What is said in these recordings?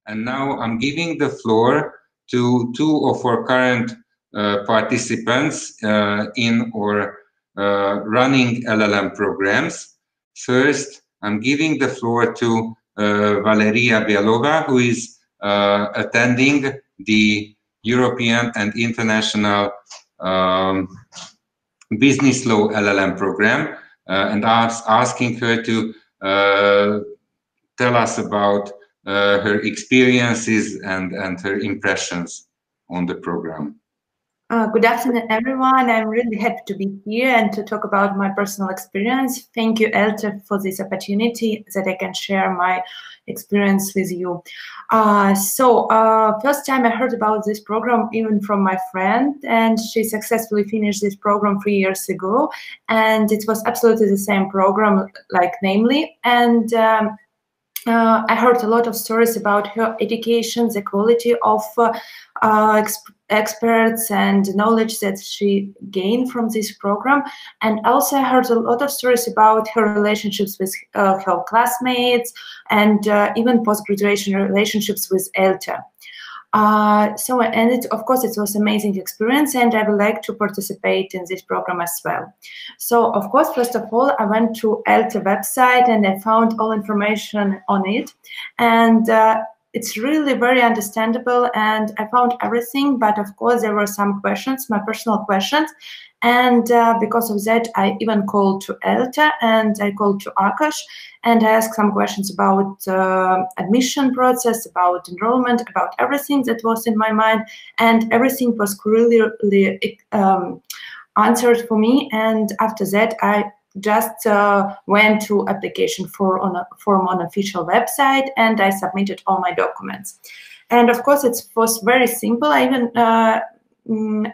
And now I'm giving the floor to two of our current participants in our running LLM programs. First, I'm giving the floor to Valeriya, who is attending the European and International Business Law LLM program, and asking her to tell us about her experiences and her impressions on the program. Good afternoon, everyone. I'm really happy to be here and to talk about my personal experience. Thank you, ELTE, for this opportunity that I can share my experience with you. First time I heard about this program even from my friend, and she successfully finished this program 3 years ago, and it was absolutely the same program, like namely, and I heard a lot of stories about her education, the quality of experts and knowledge that she gained from this program. And also I heard a lot of stories about her relationships with her classmates and even post-graduation relationships with ELTE. Of course, it was an amazing experience, and I would like to participate in this program as well. So, of course, first of all, I went to ELTE website and I found all information on it, and it's really very understandable, and I found everything. But of course, there were some questions, my personal questions, and because of that, I even called to ELTE and I called to Akash, and I asked some questions about admission process, about enrollment, about everything that was in my mind, and everything was clearly answered for me. And after that, I just went to application form on official website, and I submitted all my documents. And of course, it was very simple. I even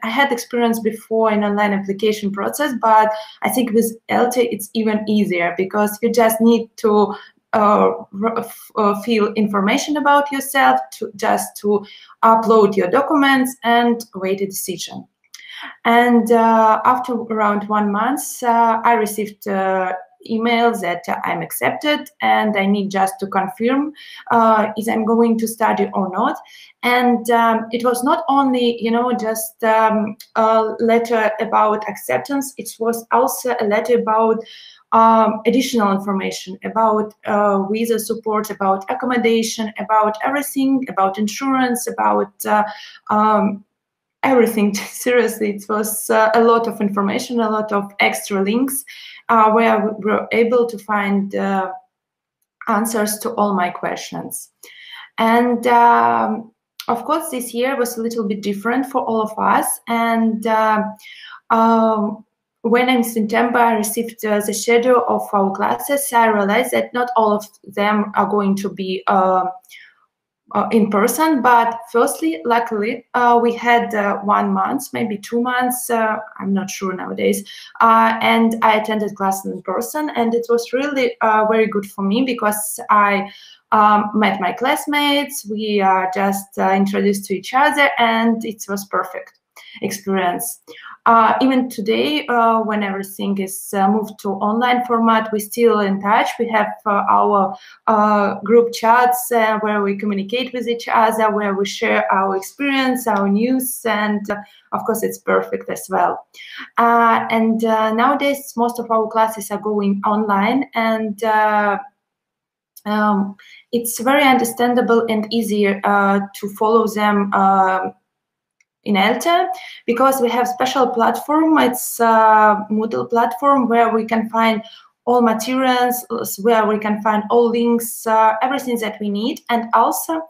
I had experience before in online application process, but I think with ELTE it's even easier, because you just need to fill information about yourself, to upload your documents and wait a decision. And after around 1 month, I received email that I'm accepted, and I need just to confirm if I'm going to study or not. And it was not only, just a letter about acceptance, it was also a letter about additional information about visa support, about accommodation, about everything, about insurance, about everything. Seriously, it was a lot of information, a lot of extra links where we were able to find answers to all my questions. And of course, this year was a little bit different for all of us. And when in September I received the schedule of our classes, I realized that not all of them are going to be in person, but firstly, luckily, we had 1 month, maybe 2 months, I'm not sure nowadays, and I attended classes in person, and it was really very good for me, because I met my classmates, we just introduced to each other, and it was perfect experience. Even today, when everything is moved to online format, we're still in touch. We have our group chats where we communicate with each other, where we share our experience, our news, and of course, it's perfect as well. Nowadays, most of our classes are going online, and it's very understandable and easier to follow them in ELTE, because we have special platform. It's a Moodle platform where we can find all materials, where we can find all links, everything that we need. And also,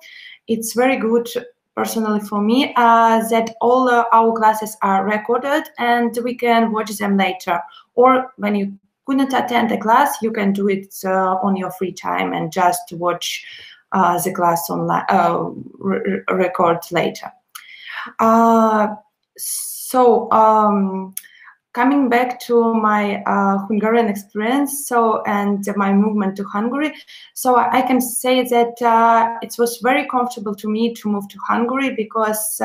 it's very good, personally for me, that all our classes are recorded and we can watch them later. Or when you couldn't attend the class, you can do it on your free time and just watch the class online, record later. Coming back to my Hungarian experience, and my movement to Hungary, so I can say that it was very comfortable to me to move to Hungary, because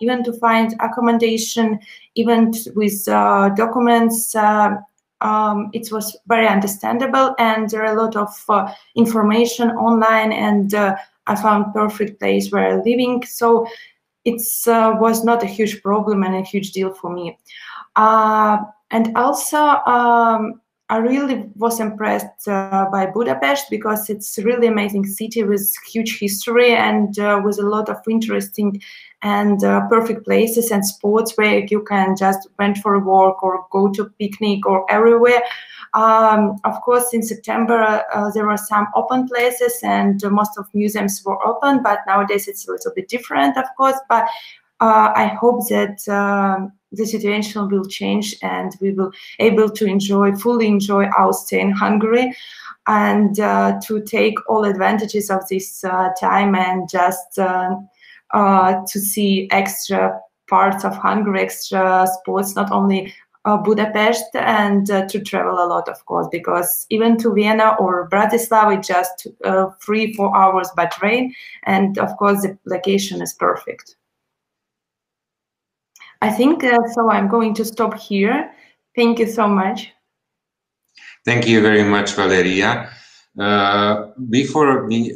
even to find accommodation, even with documents, it was very understandable, and there are a lot of information online, and I found perfect place where I'm living. So it's was not a huge problem and a huge deal for me. And also, I really was impressed by Budapest because it's a really amazing city with huge history and with a lot of interesting and perfect places and spots where you can just went for a walk or go to a picnic or everywhere. Of course, in September, there were some open places and most of museums were open, but nowadays it's a little bit different, of course. But I hope that the situation will change and we will able to fully enjoy our stay in Hungary and to take all advantages of this time and just to see extra parts of Hungary, extra sports, not only Budapest, and to travel a lot, of course, because even to Vienna or Bratislava, it's just 3-4 hours by train, and of course the location is perfect. I think so. I'm going to stop here. Thank you so much. Thank you very much, Valeriya. Before we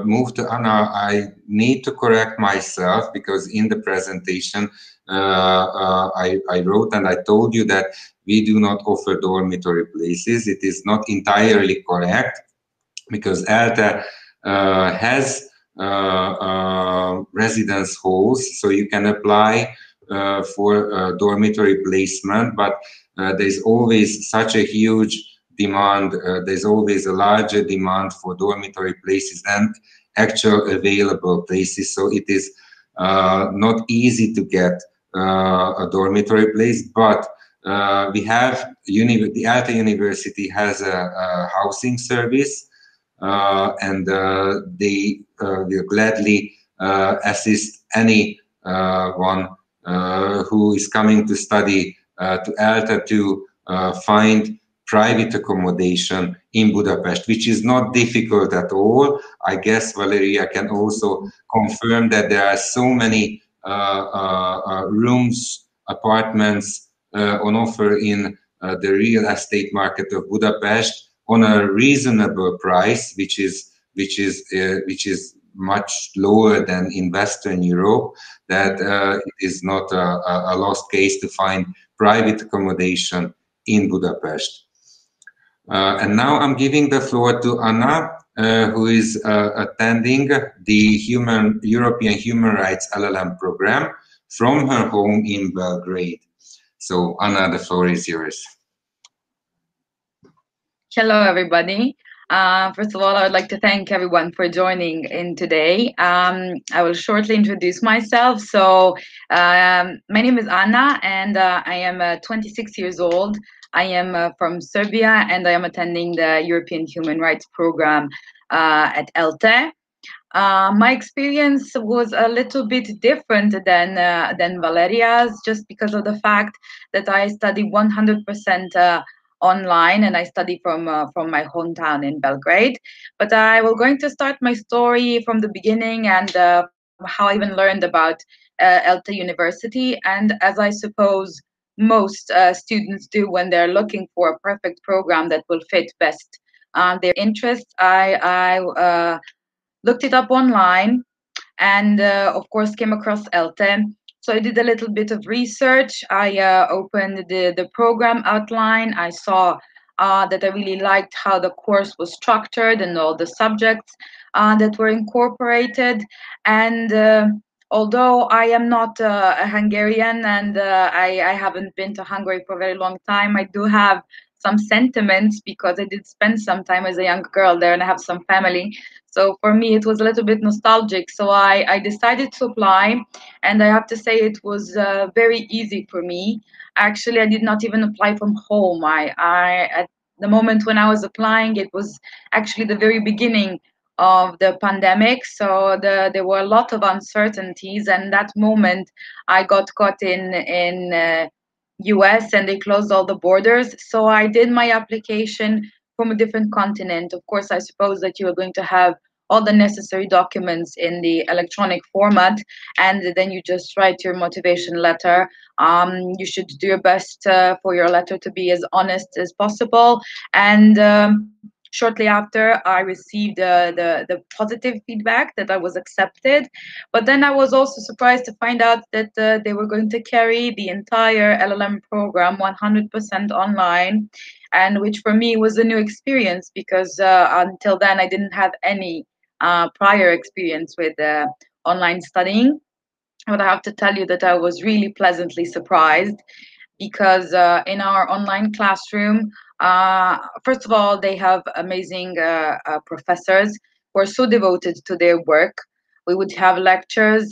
move to Anna, I need to correct myself because in the presentation I wrote and I told you that we do not offer dormitory places. It is not entirely correct because ELTE has residence halls, so you can apply for dormitory placement, but there's always such a huge demand, there's always a larger demand for dormitory places than actual available places, so it is not easy to get a dormitory place, but we have, the ELTE University has a housing service and they will gladly assist anyone who is coming to study to ELTE to find private accommodation in Budapest, which is not difficult at all. I guess Valeriya can also confirm that there are so many rooms, apartments on offer in the real estate market of Budapest on a reasonable price, which is much lower than in Western Europe, that it is not a lost case to find private accommodation in Budapest. And now I'm giving the floor to Anna, who is attending the European Human Rights LLM program from her home in Belgrade. So Anna, the floor is yours. Hello, everybody. First of all, I would like to thank everyone for joining in today. I will shortly introduce myself. So my name is Anna, and I am 26 years old. I am from Serbia, and I am attending the European Human Rights program at ELTE. My experience was a little bit different than Valeriya's, just because of the fact that I study 100% online, and I study from my hometown in Belgrade. But I will going to start my story from the beginning and how I even learned about ELTE University. And as I suppose most students do when they're looking for a perfect program that will fit best their interests, I looked it up online and of course came across ELTE. So I did a little bit of research. I opened the program outline. I saw that I really liked how the course was structured and all the subjects that were incorporated. And although I am not a Hungarian and I haven't been to Hungary for a very long time, I do have some sentiments because I did spend some time as a young girl there and I have some family. So for me, it was a little bit nostalgic. So I decided to apply, and I have to say it was very easy for me. Actually, I did not even apply from home. At the moment when I was applying, it was actually the very beginning of the pandemic. So there were a lot of uncertainties, and that moment I got caught in US and they closed all the borders. So I did my application from a different continent. Of course, I suppose that you are going to have all the necessary documents in the electronic format, and then you just write your motivation letter. You should do your best for your letter to be as honest as possible. And shortly after, I received the positive feedback that I was accepted. But then I was also surprised to find out that they were going to carry the entire LLM program 100% online, and which for me was a new experience, because until then I didn't have any prior experience with online studying. But I have to tell you that I was really pleasantly surprised, because in our online classroom, first of all, they have amazing professors who are so devoted to their work. We would have lectures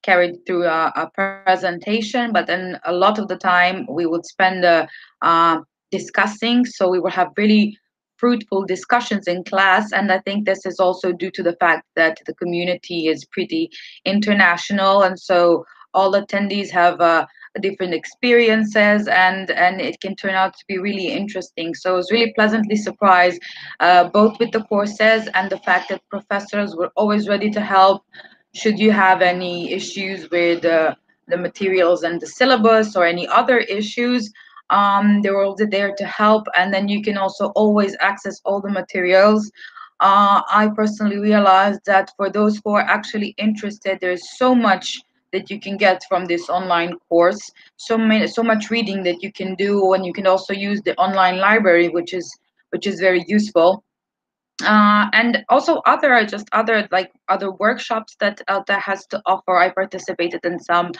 carried through a presentation, but then a lot of the time we would spend discussing. So we will have really fruitful discussions in class, and I think this is also due to the fact that the community is pretty international, and so all attendees have different experiences, and it can turn out to be really interesting. So I was really pleasantly surprised, both with the courses and the fact that professors were always ready to help should you have any issues with the materials and the syllabus or any other issues. They were also there to help, and then you can also always access all the materials. I personally realized that for those who are actually interested, there's so much that you can get from this online course, so much reading that you can do, and you can also use the online library, which is very useful. And also other workshops that ELTE has to offer. I participated in some.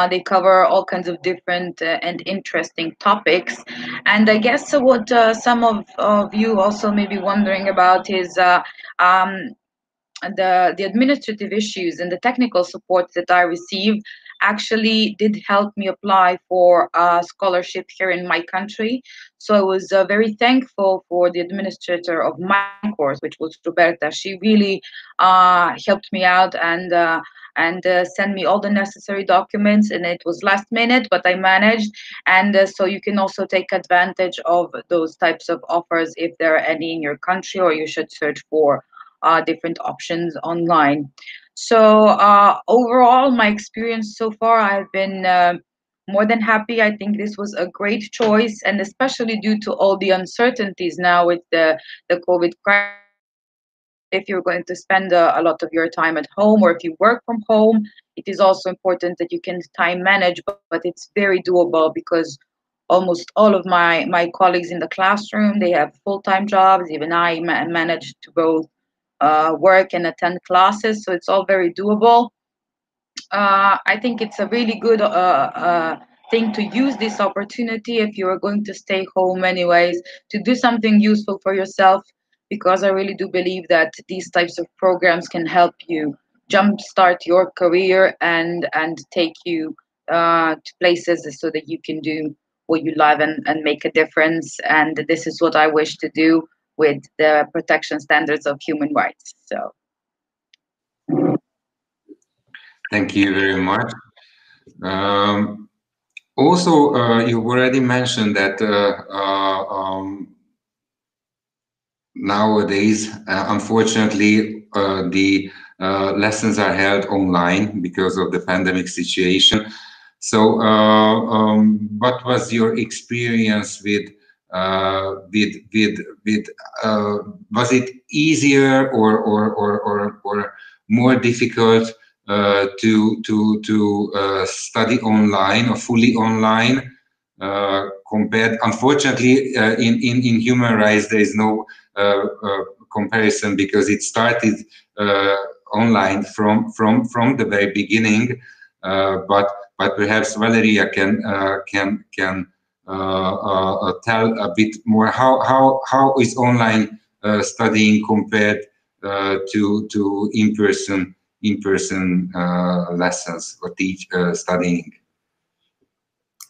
They cover all kinds of different and interesting topics. And I guess what some of you also may be wondering about is the administrative issues and the technical support that I received actually did help me apply for a scholarship here in my country. So I was very thankful for the administrator of my course, which was Roberta. She really helped me out and sent me all the necessary documents, and it was last minute, but I managed. And so you can also take advantage of those types of offers if there are any in your country, or you should search for different options online. So overall, my experience so far, I've been more than happy. I think this was a great choice, and especially due to all the uncertainties now with the COVID crisis. If you're going to spend a lot of your time at home, or if you work from home, it is also important that you can time manage, but it's very doable, because almost all of my colleagues in the classroom, they have full-time jobs. Even I managed to both work and attend classes, so it's all very doable. I think it's a really good thing to use this opportunity if you are going to stay home anyways, to do something useful for yourself, because I really do believe that these types of programs can help you jumpstart your career and take you to places so that you can do what you love and make a difference. And this is what I wish to do with the protection standards of human rights. So thank you very much. Also, you already mentioned that nowadays, unfortunately, the lessons are held online because of the pandemic situation. So, what was your experience with was it easier or more difficult to study online or fully online compared? Unfortunately, in human rights, there is no comparison, because it started online from the very beginning. But perhaps Valeriya can tell a bit more how is online studying compared to in-person lessons or studying.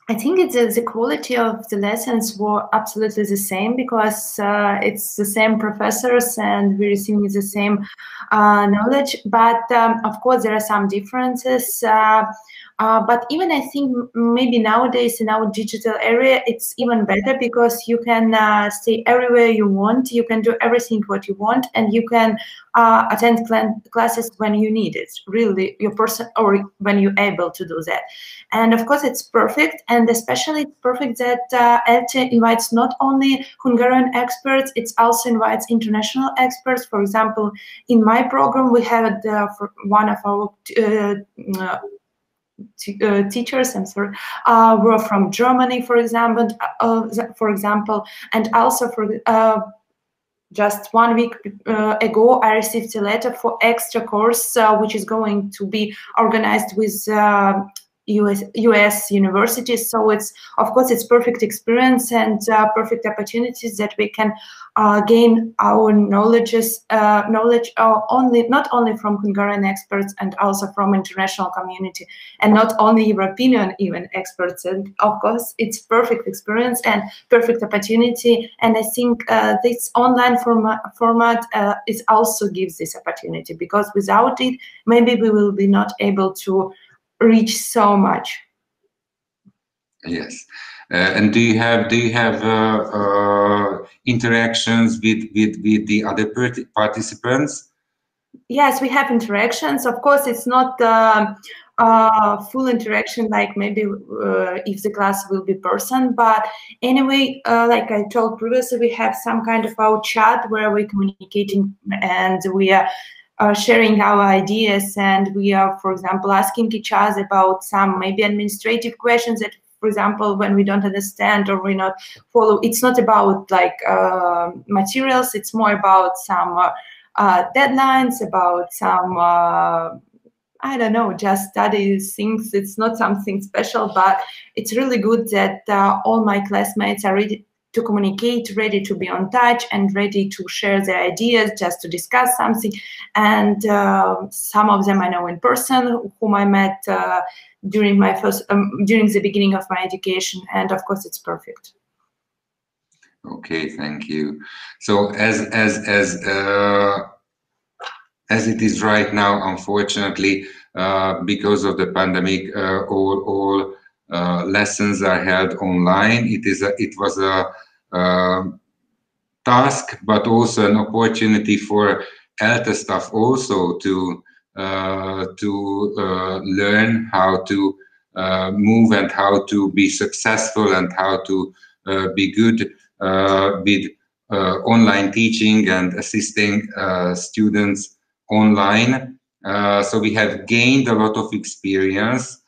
I think it's the quality of the lessons were absolutely the same, because it's the same professors and we're receiving the same knowledge. But of course, there are some differences. But even I think maybe nowadays in our digital area, it's even better because you can stay everywhere you want. You can do everything what you want, and you can attend classes when you need it. Really, your person or when you're able to do that. And of course, it's perfect, and especially it's perfect that ELTE invites not only Hungarian experts, it also invites international experts. For example, in my program, we had one of our teachers, I'm sorry, were from Germany, for example, and also for just 1 week ago, I received a letter for extra course, which is going to be organized with US universities. So it's, of course, it's perfect experience and perfect opportunities that we can gain our knowledge not only from Hungarian experts and also from international community, and not only European even experts. And of course, it's perfect experience and perfect opportunity. And I think this online format is also gives this opportunity, because without it, maybe we will be not able to reach so much. Yes, and do you have interactions with the other participants? Yes, we have interactions. Of course, it's not full interaction like maybe if the class will be person, but anyway, like I told previously, we have some kind of our chat where we're communicating and we are sharing our ideas, and we are, for example, asking each other about some maybe administrative questions that, for example, when we don't understand or we not follow. It's not about like materials, it's more about some deadlines, about some I don't know, just study things. It's not something special, but it's really good that all my classmates are ready to communicate, ready to be on touch, and ready to share their ideas, just to discuss something. And some of them I know in person, whom I met during my during the beginning of my education, and of course it's perfect. Okay, thank you. So as it is right now, unfortunately, because of the pandemic, all lessons are held online. It was a task, but also an opportunity for ELTE staff also to learn how to move and how to be successful and how to be good with online teaching and assisting students online. So we have gained a lot of experience,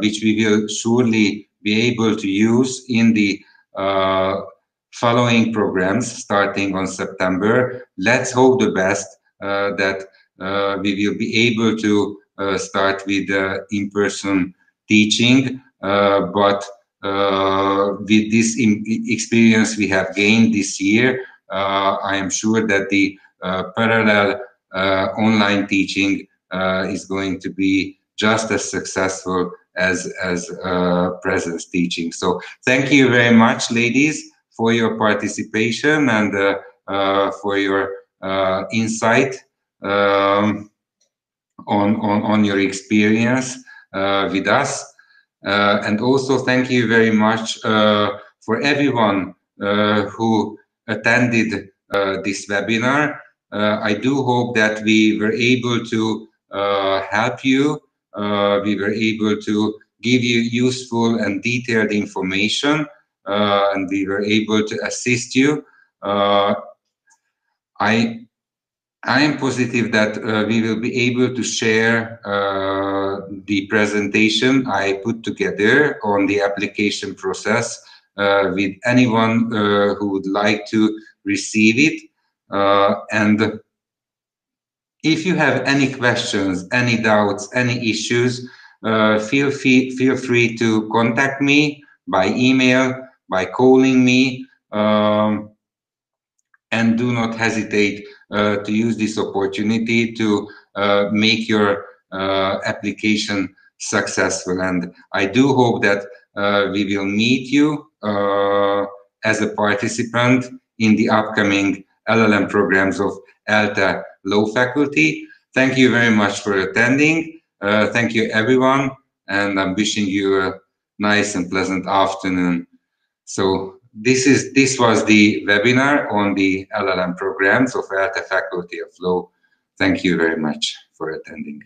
which we will surely be able to use in the following programs starting on September. Let's hope the best that we will be able to start with in-person teaching, but with this experience we have gained this year, I am sure that the parallel online teaching is going to be just as successful as presence teaching. So thank you very much, ladies, for your participation and for your insight on your experience with us. And also thank you very much for everyone who attended this webinar. I do hope that we were able to help you. We were able to give you useful and detailed information, and we were able to assist you. I am positive that we will be able to share the presentation I put together on the application process with anyone who would like to receive it. And if you have any questions, any doubts, any issues, feel free to contact me by email, by calling me, and do not hesitate to use this opportunity to make your application successful. And I do hope that we will meet you as a participant in the upcoming LLM programs of ELTE Law Faculty. Thank you very much for attending. Thank you, everyone. and I'm wishing you a nice and pleasant afternoon. So this was the webinar on the LLM programs of ELTE Faculty of Law. Thank you very much for attending.